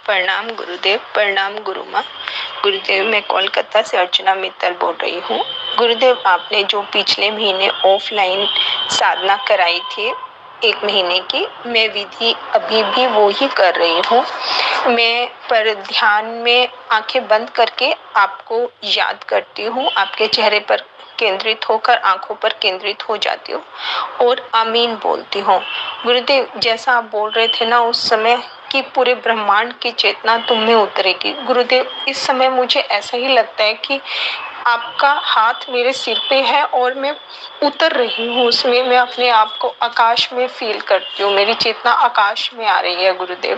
प्रणाम गुरुदेव, प्रणाम गुरु माँ। गुरुदेव, मैं कोलकाता से अर्चना मित्तल बोल रही हूँ। गुरुदेव, आपने जो पिछले महीने ऑफलाइन साधना कराई थी 1 महीने की, मैं विधि अभी भी वो ही कर रही हूँ। मैं पर ध्यान में आंखें बंद करके आपको याद करती हूँ, आपके चेहरे पर केंद्रित होकर आंखों पर केंद्रित हो जाती हूँ और आमीन बोलती हूँ। गुरुदेव, जैसा आप बोल रहे थे ना उस समय कि पूरे ब्रह्मांड की चेतना तुम में उतरेगी, गुरुदेव इस समय मुझे ऐसा ही लगता है कि आपका हाथ मेरे सिर पे है और मैं उतर रही हूँ उसमें। मैं अपने आप को आकाश में फील करती हूँ, मेरी चेतना आकाश में आ रही है गुरुदेव।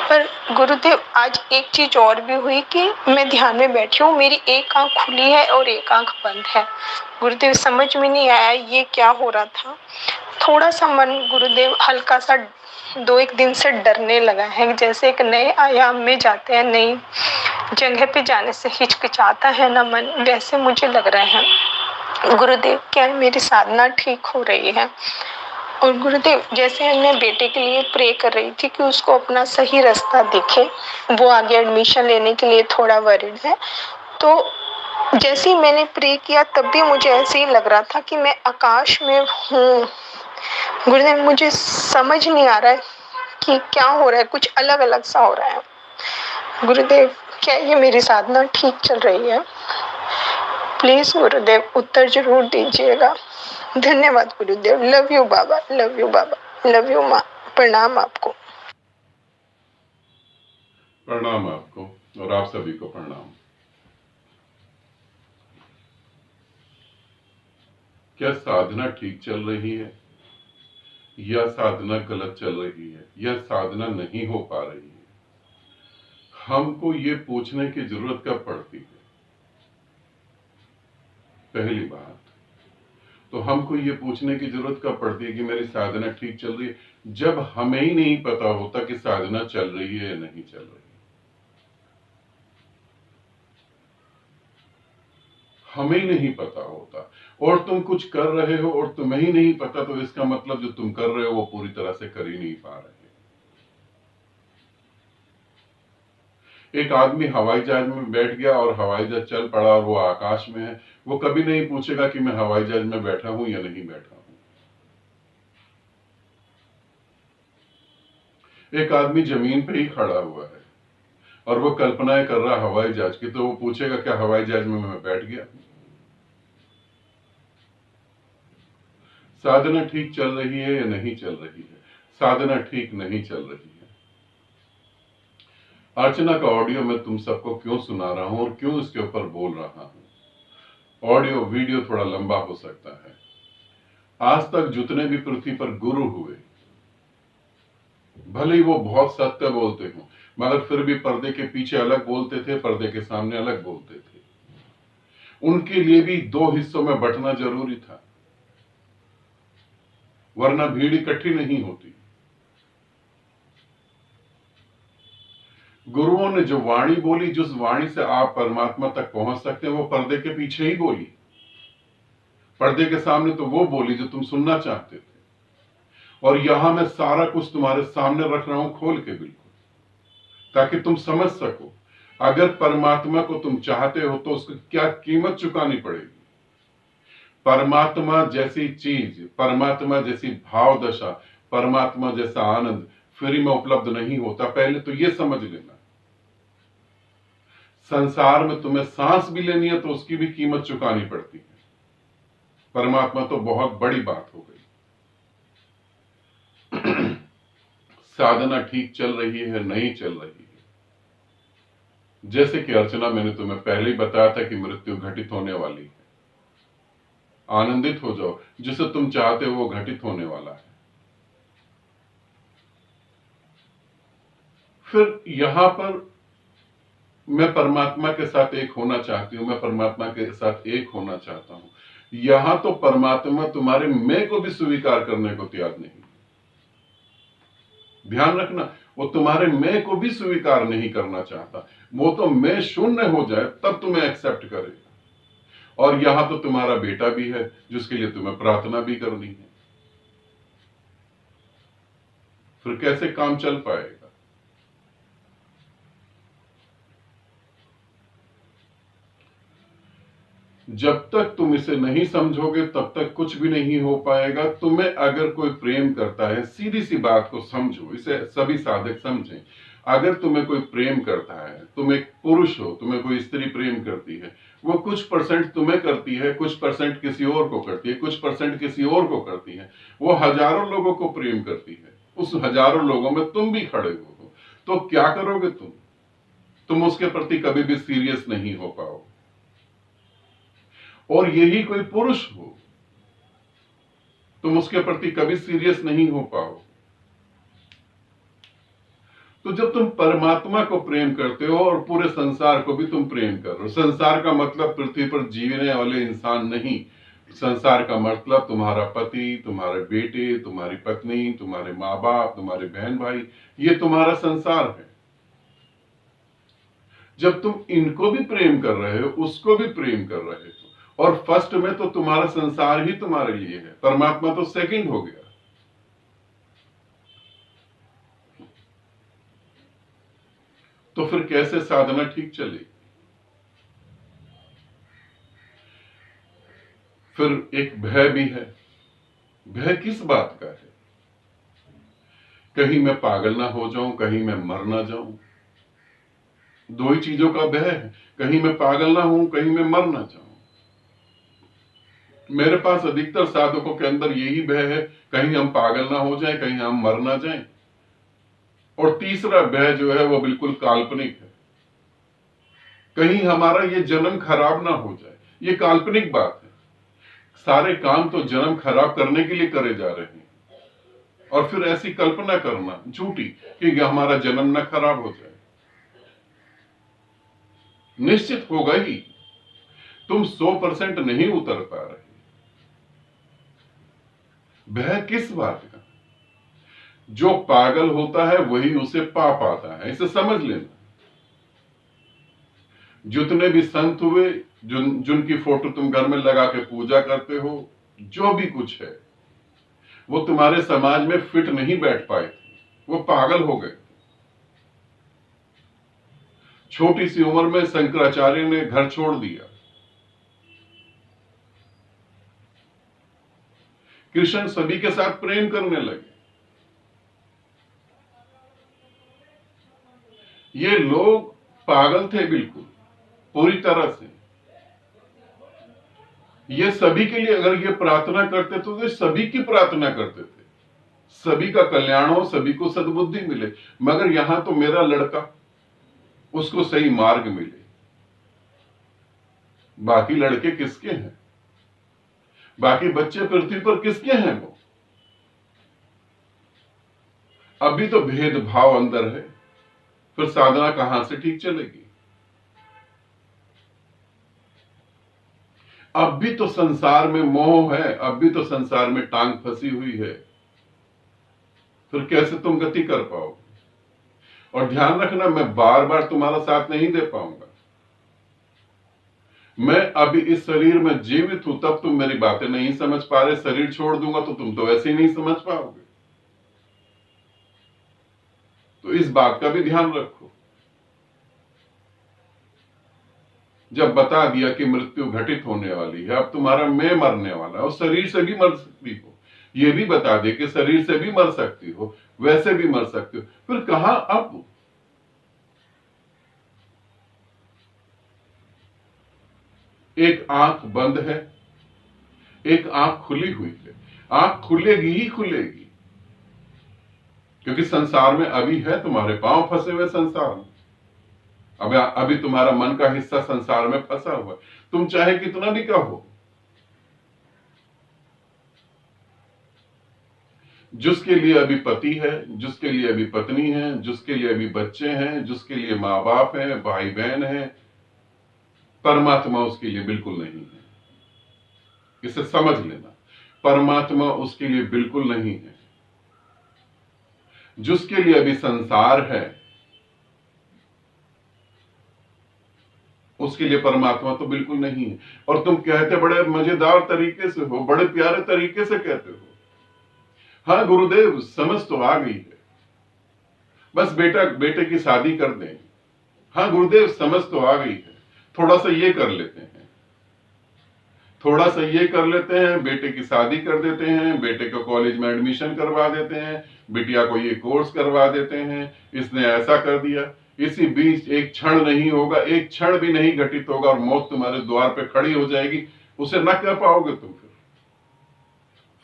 पर गुरुदेव, आज एक चीज और भी हुई कि मैं ध्यान में बैठी हूँ, मेरी एक आंख खुली है और एक आंख बंद है। गुरुदेव, समझ में नहीं आया ये क्या हो रहा था। थोड़ा सा मन गुरुदेव हल्का सा 2-1 दिन से डरने लगा है, जैसे एक नए आयाम में जाते हैं, नई जगह पे जाने से हिचकिचाता है ना मन, वैसे मुझे लग रहा है। गुरुदेव, क्या मेरी साधना ठीक हो रही है? और गुरुदेव, जैसे मैं बेटे के लिए प्रे कर रही थी कि उसको अपना सही रास्ता दिखे, वो आगे एडमिशन लेने के लिए थोड़ा वरीड है, तो जैसे ही मैंने प्रे किया तब भी मुझे ऐसे ही लग रहा था कि मैं आकाश में हूँ। गुरुदेव, मुझे समझ नहीं आ रहा है कि क्या हो रहा है, कुछ अलग अलग सा हो रहा है। गुरुदेव, क्या ये मेरी साधना ठीक चल रही है? प्लीज गुरुदेव उत्तर जरूर दीजिएगा। धन्यवाद गुरुदेव। Love you Baba, love you Baba, love you माँ। प्रणाम आपको। प्रणाम आपको और आप सभी को प्रणाम। क्या साधना ठीक चल रही है या साधना गलत चल रही है या साधना नहीं हो पा रही है? हमको ये पूछने की जरूरत कब पड़ती है? पहली बात तो हमको ये पूछने की जरूरत कब पड़ती है कि मेरी साधना ठीक चल रही है, जब हमें ही नहीं पता होता कि साधना चल रही है या नहीं चल रही। हमें ही नहीं पता होता और तुम कुछ कर रहे हो और तुम्हें ही नहीं पता, तो इसका मतलब जो तुम कर रहे हो वो पूरी तरह से कर ही नहीं पा रहे। एक आदमी हवाई जहाज में बैठ गया और हवाई जहाज चल पड़ा और वो आकाश में है, वो कभी नहीं पूछेगा कि मैं हवाई जहाज में बैठा हूं या नहीं बैठा हूं। एक आदमी जमीन पे ही खड़ा हुआ है और वो कल्पनाएं कर रहा हवाई जहाज की, तो वो पूछेगा क्या हवाई जहाज में मैं बैठ गया? साधना ठीक चल रही है या नहीं चल रही है? साधना ठीक नहीं चल रही है। अर्चना का ऑडियो मैं तुम सबको क्यों सुना रहा हूं और क्यों इसके ऊपर बोल रहा हूं? ऑडियो वीडियो थोड़ा लंबा हो सकता है। आज तक जितने भी पृथ्वी पर गुरु हुए, भले ही वो बहुत सत्य बोलते हो, मगर फिर भी पर्दे के पीछे अलग बोलते थे, पर्दे के सामने अलग बोलते थे। उनके लिए भी 2 हिस्सों में बंटना जरूरी था, वरना भीड़ इकट्ठी नहीं होती। गुरुओं ने जो वाणी बोली, जिस वाणी से आप परमात्मा तक पहुंच सकते हैं, वो पर्दे के पीछे ही बोली। पर्दे के सामने तो वो बोली जो तुम सुनना चाहते थे, और यहां मैं सारा कुछ तुम्हारे सामने रख रहा हूं खोल के, बिल्कुल, ताकि तुम समझ सको। अगर परमात्मा को तुम चाहते हो तो उसकी क्या कीमत चुकानी पड़ेगी। परमात्मा जैसी चीज, परमात्मा जैसी भाव दशा, परमात्मा जैसा आनंद फ्री में उपलब्ध नहीं होता। पहले तो यह समझ लेना। संसार में तुम्हें सांस भी लेनी है तो उसकी भी कीमत चुकानी पड़ती है। परमात्मा तो बहुत बड़ी बात हो गई। साधना ठीक चल रही है, नहीं चल रही है? जैसे कि अर्चना, मैंने तुम्हें पहले ही बताया था कि मृत्यु घटित होने वाली है। आनंदित हो जाओ, जिसे तुम चाहते हो वो घटित होने वाला है। फिर यहां पर मैं परमात्मा के साथ एक होना चाहती हूं, मैं परमात्मा के साथ एक होना चाहता हूं। यहां तो परमात्मा तुम्हारे मैं को भी स्वीकार करने को तैयार नहीं। ध्यान रखना, वो तुम्हारे मैं को भी स्वीकार नहीं करना चाहता। वो तो मैं शून्य हो जाए तब तुम्हें एक्सेप्ट करेगा। और यहां तो तुम्हारा बेटा भी है जिसके लिए तुम्हें प्रार्थना भी करनी है। फिर कैसे काम चल पाएगा? जब तक तुम इसे नहीं समझोगे तब तक कुछ भी नहीं हो पाएगा। तुम्हें अगर कोई प्रेम करता है, सीधी सी बात को समझो, इसे सभी साधक समझें। अगर तुम्हें कोई प्रेम करता है, तुम एक पुरुष हो, तुम्हें कोई स्त्री प्रेम करती है, वो कुछ परसेंट तुम्हें करती है, कुछ परसेंट किसी और को करती है, कुछ परसेंट किसी और को करती है। वो हजारों लोगों को प्रेम करती है, उस हजारों लोगों में तुम भी खड़े हो। तो क्या करोगे तुम उसके प्रति कभी भी सीरियस नहीं हो पाओगे। और यही कोई पुरुष हो, तुम उसके प्रति कभी सीरियस नहीं हो पाओ। तो जब तुम परमात्मा को प्रेम करते हो और पूरे संसार को भी तुम प्रेम कर रहे हो, संसार का मतलब पृथ्वी पर जीने वाले इंसान नहीं, संसार का मतलब तुम्हारा पति, तुम्हारे बेटे, तुम्हारी पत्नी, तुम्हारे माँ बाप, तुम्हारे बहन भाई, ये तुम्हारा संसार है। जब तुम इनको भी प्रेम कर रहे हो, उसको भी प्रेम कर रहे हो, और फर्स्ट में तो तुम्हारा संसार ही तुम्हारे लिए है, परमात्मा तो सेकंड हो गया। तो फिर कैसे साधना ठीक चलेगी? फिर एक भय भी है। भय किस बात का है? कहीं मैं पागल ना हो जाऊं, कहीं मैं मर ना जाऊं। दो ही चीजों का भय है, कहीं मैं पागल ना हूं, कहीं मैं मर ना जाऊं। मेरे पास अधिकतर साधकों के अंदर यही भय है, कहीं हम पागल ना हो जाएं, कहीं हम मर ना जाएं। और तीसरा भय जो है वो बिल्कुल काल्पनिक है, कहीं हमारा ये जन्म खराब ना हो जाए। ये काल्पनिक बात है। सारे काम तो जन्म खराब करने के लिए करे जा रहे हैं, और फिर ऐसी कल्पना करना झूठी कि हमारा जन्म ना खराब हो जाए। निश्चित होगा ही, तुम 100% नहीं उतर पा रहे। भय किस बात का? जो पागल होता है वही उसे पा पाता है, इसे समझ लेना। जितने भी संत हुए, जिनकी फोटो तुम घर में लगा के पूजा करते हो, जो भी कुछ है, वो तुम्हारे समाज में फिट नहीं बैठ पाए थे, वो पागल हो गए। छोटी सी उम्र में शंकराचार्य ने घर छोड़ दिया। कृष्ण सभी के साथ प्रेम करने लगे। ये लोग पागल थे बिल्कुल, पूरी तरह से। ये सभी के लिए अगर ये प्रार्थना करते तो ये सभी की प्रार्थना करते थे, सभी का कल्याण हो, सभी को सद्बुद्धि मिले। मगर यहां तो मेरा लड़का, उसको सही मार्ग मिले। बाकी लड़के किसके हैं? बाकी बच्चे पृथ्वी पर किसके हैं? वो अभी तो भेदभाव अंदर है, फिर साधना कहां से ठीक चलेगी? अब भी तो संसार में मोह है, अब भी तो संसार में टांग फंसी हुई है, फिर कैसे तुम गति कर पाओगे? और ध्यान रखना, मैं बार बार तुम्हारा साथ नहीं दे पाऊंगा। मैं अभी इस शरीर में जीवित हूं, तब तुम मेरी बातें नहीं समझ पा रहे। शरीर छोड़ दूंगा तो तुम तो वैसे ही नहीं समझ पाओगे। तो इस बात का भी ध्यान रखो। जब बता दिया कि मृत्यु घटित होने वाली है, अब तुम्हारा मैं मरने वाला है, और शरीर से भी मर सकती हो, ये भी बता दे कि शरीर से भी मर सकती हो, वैसे भी मर सकती हो, फिर कहां अब? एक आंख बंद है, एक आंख खुली हुई है। आंख खुलेगी ही खुलेगी, क्योंकि संसार में अभी है, तुम्हारे पांव फंसे हुए संसार में। अभी तुम्हारा मन का हिस्सा संसार में फंसा हुआ है, तुम चाहे कितना भी कहो। जिसके लिए अभी पति है, जिसके लिए अभी पत्नी है, जिसके लिए अभी बच्चे हैं, जिसके लिए माँ बाप हैं, भाई बहन हैं, परमात्मा उसके लिए बिल्कुल नहीं है। इसे समझ लेना, परमात्मा उसके लिए बिल्कुल नहीं है। जिसके लिए अभी संसार है, उसके लिए परमात्मा तो बिल्कुल नहीं है। और तुम कहते बड़े मजेदार तरीके से हो, बड़े प्यारे तरीके से कहते हो, हाँ गुरुदेव समझ तो आ गई है, बस बेटे की शादी कर दें। हाँ गुरुदेव समझ तो आ गई है, थोड़ा सा ये कर लेते हैं। थोड़ा सा ये कर लेते हैं, बेटे की शादी कर देते हैं, बेटे को कॉलेज में एडमिशन करवा देते हैं, बिटिया को ये कोर्स करवा देते हैं, इसने ऐसा कर दिया। इसी बीच एक क्षण नहीं होगा, एक क्षण भी नहीं घटित होगा और मौत तुम्हारे द्वार पे खड़ी हो जाएगी। उसे न कह पाओगे तुम।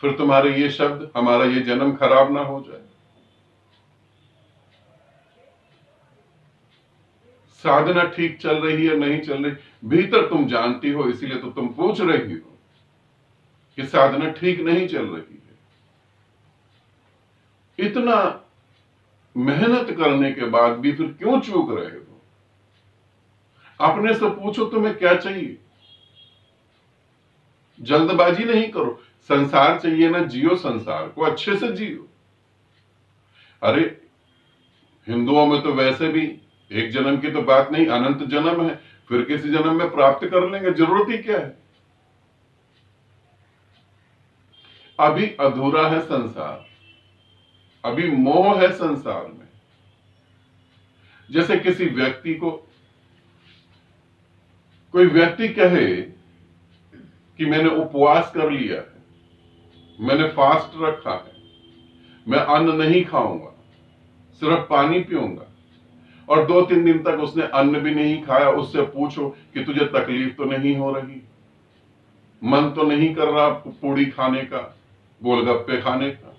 फिर तुम्हारे ये शब्द, हमारा ये जन्म खराब ना हो जाए। साधना ठीक चल रही है नहीं चल रही, भीतर तुम जानती हो, इसीलिए तो तुम पूछ रही हो कि साधना ठीक नहीं चल रही है। इतना मेहनत करने के बाद भी फिर क्यों चूक रहे हो? अपने से पूछो तुम्हें क्या चाहिए। जल्दबाजी नहीं करो। संसार चाहिए ना, जियो संसार को, अच्छे से जियो। अरे हिंदुओं में तो वैसे भी एक जन्म की तो बात नहीं, अनंत जन्म है, फिर किसी जन्म में प्राप्त कर लेंगे, जरूरत ही क्या है। अभी अधूरा है संसार, अभी मोह है संसार में। जैसे किसी व्यक्ति को, कोई व्यक्ति कहे कि मैंने उपवास कर लिया है, मैंने फास्ट रखा है, मैं अन्न नहीं खाऊंगा, सिर्फ पानी पीऊंगा, और 2-3 दिन तक उसने अन्न भी नहीं खाया। उससे पूछो कि तुझे तकलीफ तो नहीं हो रही, मन तो नहीं कर रहा पूड़ी खाने का, गोलगप्पे खाने का,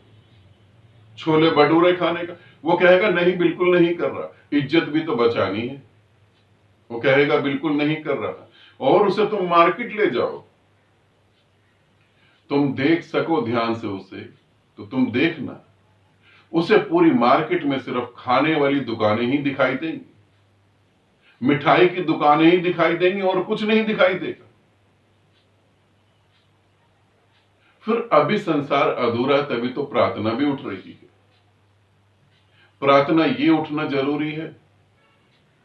छोले भटूरे खाने का? वो कहेगा नहीं, बिल्कुल नहीं कर रहा, इज्जत भी तो बचानी है। वो कहेगा बिल्कुल नहीं कर रहा। और उसे तुम मार्केट ले जाओ, तुम देख सको ध्यान से उसे, तो तुम देखना, उसे पूरी मार्केट में सिर्फ खाने वाली दुकानें ही दिखाई देंगी, मिठाई की दुकानें ही दिखाई देंगी और कुछ नहीं दिखाई देगा। फिर अभी संसार अधूरा, तभी तो प्रार्थना भी उठ रही है। प्रार्थना ये उठना जरूरी है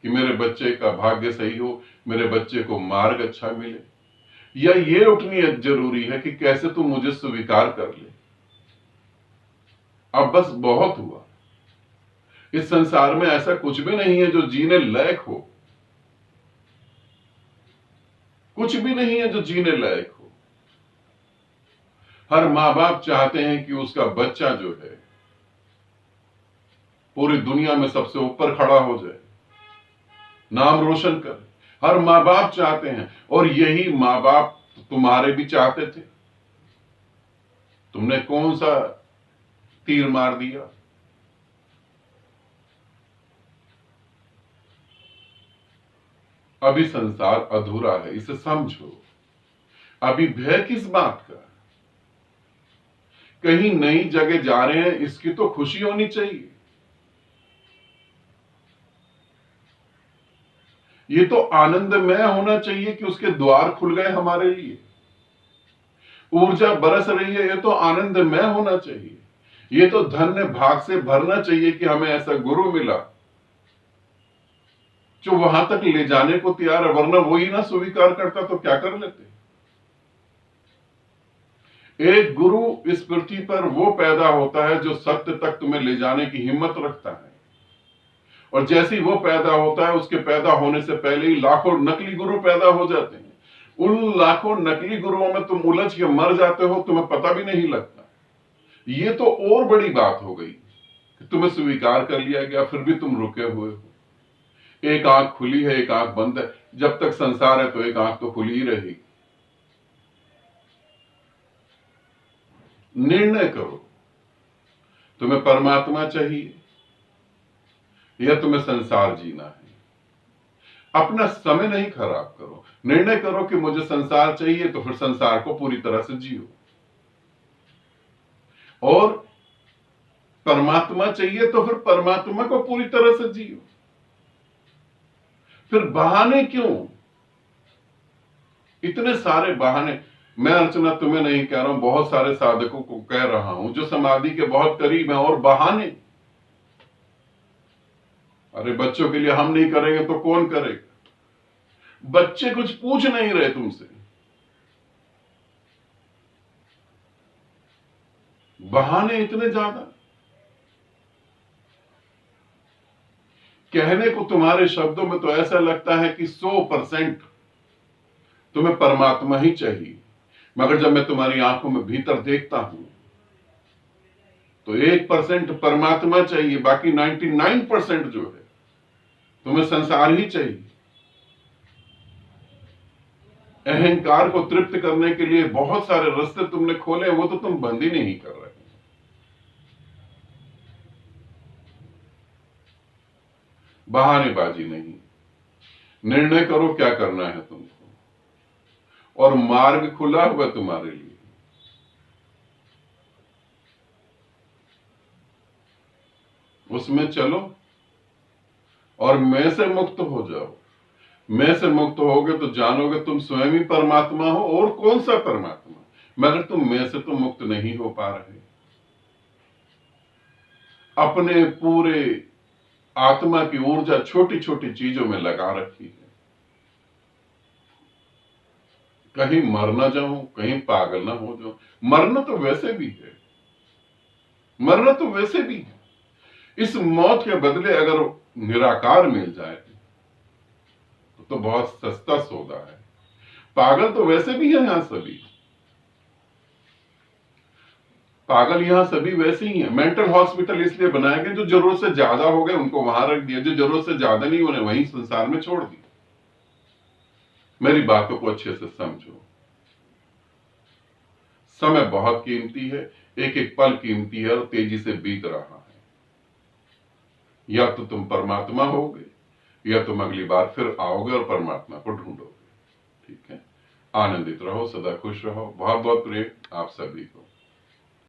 कि मेरे बच्चे का भाग्य सही हो, मेरे बच्चे को मार्ग अच्छा मिले, या ये उठनी जरूरी है कि कैसे तू मुझे स्वीकार कर ले। अब बस बहुत हुआ। इस संसार में ऐसा कुछ भी नहीं है जो जीने लायक हो, कुछ भी नहीं है जो जीने लायक हो। हर मां बाप चाहते हैं कि उसका बच्चा जो है पूरी दुनिया में सबसे ऊपर खड़ा हो जाए, नाम रोशन करे। हर मां बाप चाहते हैं, और यही मां बाप तुम्हारे भी चाहते थे। तुमने कौन सा तीर मार दिया? अभी संसार अधूरा है, इसे समझो। अभी भय किस बात का? कहीं नई जगह जा रहे हैं, इसकी तो खुशी होनी चाहिए। ये तो आनंदमय होना चाहिए कि उसके द्वार खुल गए हमारे लिए, ऊर्जा बरस रही है, ये तो आनंदमय होना चाहिए। ये तो धन्य भाग से भरना चाहिए कि हमें ऐसा गुरु मिला जो वहां तक ले जाने को तैयार है, वरना वो ही ना स्वीकार करता तो क्या कर लेते। एक गुरु इस पृथ्वी पर वो पैदा होता है जो सत्य तक तुम्हें ले जाने की हिम्मत रखता है, और जैसे ही वो पैदा होता है, उसके पैदा होने से पहले ही लाखों नकली गुरु पैदा हो जाते हैं। उन लाखों नकली गुरुओं में तुम उलझ के मर जाते हो, तुम्हें पता भी नहीं लगता। ये तो और बड़ी बात हो गई कि तुम्हें स्वीकार कर लिया गया, फिर भी तुम रुके हुए हो। एक आंख खुली है, एक आंख बंद है। जब तक संसार है तो एक आंख तो खुली ही रहेगी। निर्णय करो, तुम्हें परमात्मा चाहिए या तुम्हें संसार जीना है। अपना समय नहीं खराब करो। निर्णय करो कि मुझे संसार चाहिए, तो फिर संसार को पूरी तरह से जियो। और परमात्मा चाहिए तो फिर परमात्मा को पूरी तरह से जियो। फिर बहाने क्यों? इतने सारे बहाने। मैं अर्चना तुम्हें नहीं कह रहा हूं, बहुत सारे साधकों को कह रहा हूं जो समाधि के बहुत करीब हैं। और बहाने, अरे बच्चों के लिए हम नहीं करेंगे तो कौन करेगा? बच्चे कुछ पूछ नहीं रहे तुमसे, बहाने इतने ज्यादा। कहने को तुम्हारे शब्दों में तो ऐसा लगता है कि 100% तुम्हें परमात्मा ही चाहिए, मगर जब मैं तुम्हारी आंखों में भीतर देखता हूं तो 1% परमात्मा चाहिए, बाकी 99% जो है तुम्हें संसार ही चाहिए। अहंकार को तृप्त करने के लिए बहुत सारे रास्ते तुमने खोले, वो तो तुम बंद ही नहीं कर रहे। बहानेबाजी नहीं, निर्णय करो क्या करना है तुमको, और मार्ग खुला हुआ तुम्हारे लिए। उसमें चलो और मैं से मुक्त हो जाओ। मैं से मुक्त होगे तो जानोगे तुम स्वयं ही परमात्मा हो, और कौन सा परमात्मा, मगर तुम मैं से तो मुक्त नहीं हो पा रहे। अपने पूरे आत्मा की ऊर्जा छोटी छोटी चीजों में लगा रखी है। कहीं मर ना जाऊं, कहीं पागल ना हो जाऊं। मरना तो वैसे भी है, मरना तो वैसे भी है। इस मौत के बदले अगर निराकार मिल जाए तो बहुत सस्ता सौदा है। पागल तो वैसे भी है यहां सभी, पागल यहां सभी वैसे ही हैं। मेंटल हॉस्पिटल इसलिए बनाए गए, जो जरूरत से ज्यादा हो गए उनको वहां रख दिया, जो जरूरत से ज्यादा नहीं उन्हें वहीं संसार में छोड़ दिया। मेरी बातों को अच्छे से समझो। समय बहुत कीमती है, एक एक पल कीमती है और तेजी से बीत रहा है। या तो तुम परमात्मा होगे या तुम अगली बार फिर आओगे और परमात्मा को ढूंढोगे। ठीक है, आनंदित रहो, सदा खुश रहो। बहुत बहुत प्रेम आप सभी को।